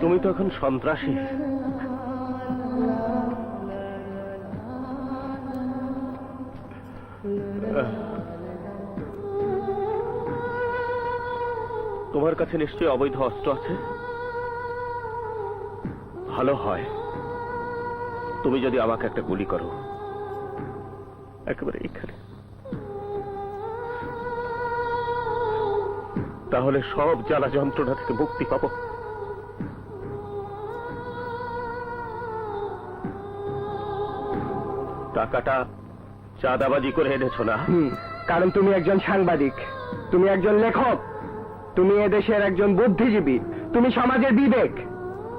তুমি তো এখন সন্ত্রাসী। তোমার কাছে নিশ্চয়ই অবৈধ অস্ত্র আছে। ভালো হয় তুমি যদি আমাকে একটা গুলি করো, একেবারে এখানে, তাহলে সব জ্বালা যন্ত্রণা থেকে মুক্তি পাবো। টাকাটা চাঁদাবাজি করে এনেছো না? কারণ তুমি একজন সাংবাদিক, তুমি একজন লেখক, তুমি এদেশের একজন বুদ্ধিজীবী, তুমি সমাজের বিবেক।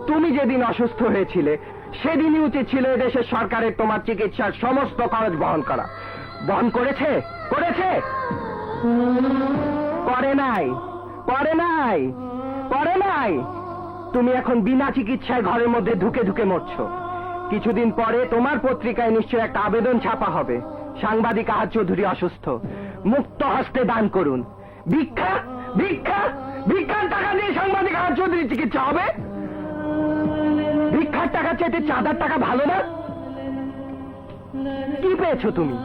তুমি যেদিন অসুস্থ হয়েছিলে সেদিনই উচিত ছিল এদেশের সরকারের তোমার চিকিৎসার সমস্ত খরচ বহন করা। বহন করেছে? করেছে? করে নাই, করে নাই, করে নাই। তুমি এখন বিনা চিকিৎসায় ঘরের মধ্যে ঢুকে ঢুকে মরছো। কিছুদিন পরে তোমার পত্রিকায় নিশ্চয় একটা আবেদন ছাপা হবে, সাংবাদিক আহাদ চৌধুরী অসুস্থ, মুক্ত হস্তে দান করুন। ভিক্ষা, ভিক্ষা, ভিক্ষার টাকা দিয়ে সাংবাদিক আহাদ চৌধুরী চিকিৎসা হবে? ভিক্ষার টাকা চাইতে চাঁদার টাকা ভালো না? কি পেয়েছো তুমি?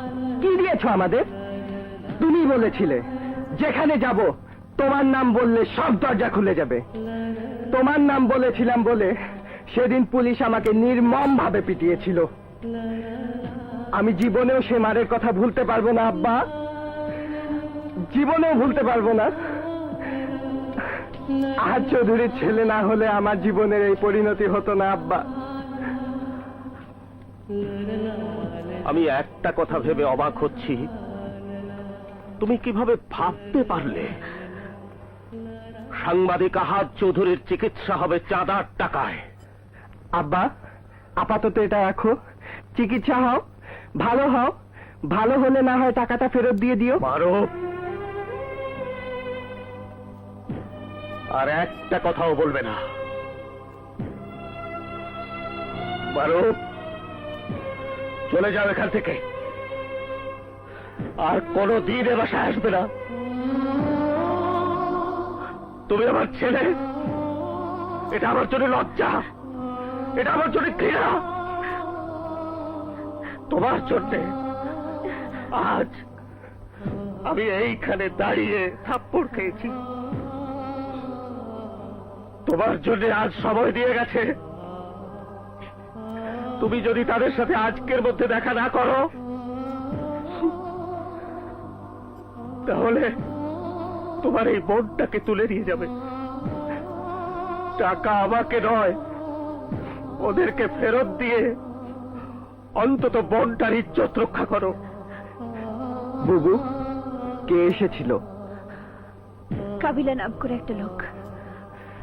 কি দিয়েছো আমাদের? তুমি বলেছিলে যেখানে যাব তোমার নাম বললে সব দরজা খুলে যাবে। তোমার নাম বলেছিলাম বলে সেদিন পুলিশ আমাকে নির্মম ভাবে পিটিয়েছিল। আমি জীবনেও সে মারের কথা ভুলতে পারবো না আব্বা, জীবনেও ভুলতে পারবো না। আহাদ চৌধুরীর ছেলে না হলে আমার জীবনের এই পরিণতি হতো না আব্বা। আমি একটা কথা ভেবে অবাক হচ্ছি, তুমি কিভাবে ভাবতে পারলে সাংবাদিক আহাদ চৌধুরীর চিকিৎসা হবে চাঁদার টাকায়? আব্বা, আপাতত এটা রাখো, চিকিৎসা হও, ভালো হও, ভালো হলে না হয় টাকাটা ফেরত দিয়ে দিও। মারুফ, আর একটা কথাও বলবে না। মারুফ, চলে যাও এখান থেকে, আর কোনদিন এ বাসায় আসবে না। তুমি আমার ছেলে, এটা আমার জন্য লজ্জা, এটা আমার জন্য ঘৃণা। তোমার জন্য আজ আমি এইখানে দাঁড়িয়ে থাপ্পড় খেয়েছি। তোমার জন্য আজ সময় দিয়ে গেছে। তুমি যদি তাদের সাথে আজকের মধ্যে দেখা না করো, তাহলে তোমার এই বোনটাকে তুলে নিয়ে যাবে। টাকা আমাকে নয়, ওদেরকে ফেরত দিয়ে অন্তত বোনটার ইজ্জত রক্ষা করো। বুবু, কে এসেছিল? কাবিলা নাম করে একটা লোক,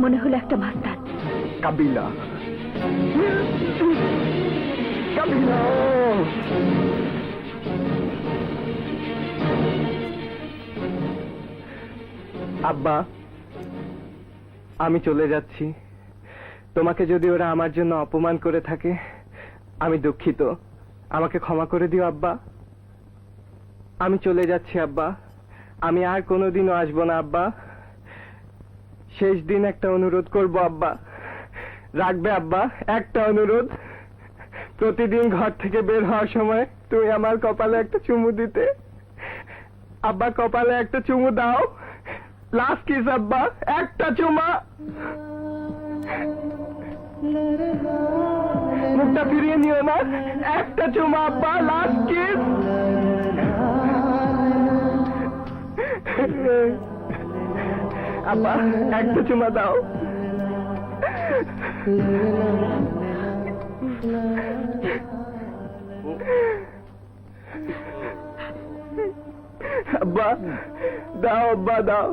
মনে হলো একটা মাস্তান। কাবিলা, কাবিলা। আব্বা, আমি চলে যাচ্ছি। তোমাকে যদি ওরা আমার জন্য অপমান করে থাকে আমি দুঃখিত, আমাকে ক্ষমা করে দিও আব্বা। আমি চলে যাচ্ছি আব্বা, আমি আর কোনোদিনও আসবো না আব্বা। শেষ দিন একটা অনুরোধ করব আব্বা, রাখবে আব্বা? একটা অনুরোধ, প্রতিদিন ঘর থেকে বের হওয়ার সময় তুমি আমার কপালে একটা চুমু দিতে। আব্বা, কপালে একটা চুমু দাও, লাস্ট কিস আব্বা, একটা চুমা। মুখটা ফিরিয়ে নিও না, একটা চুমা আব্বা, লাস্ট কিস। আব্বা, একটা চুমা দাও। আব্বা দাও, আব্বা দাও।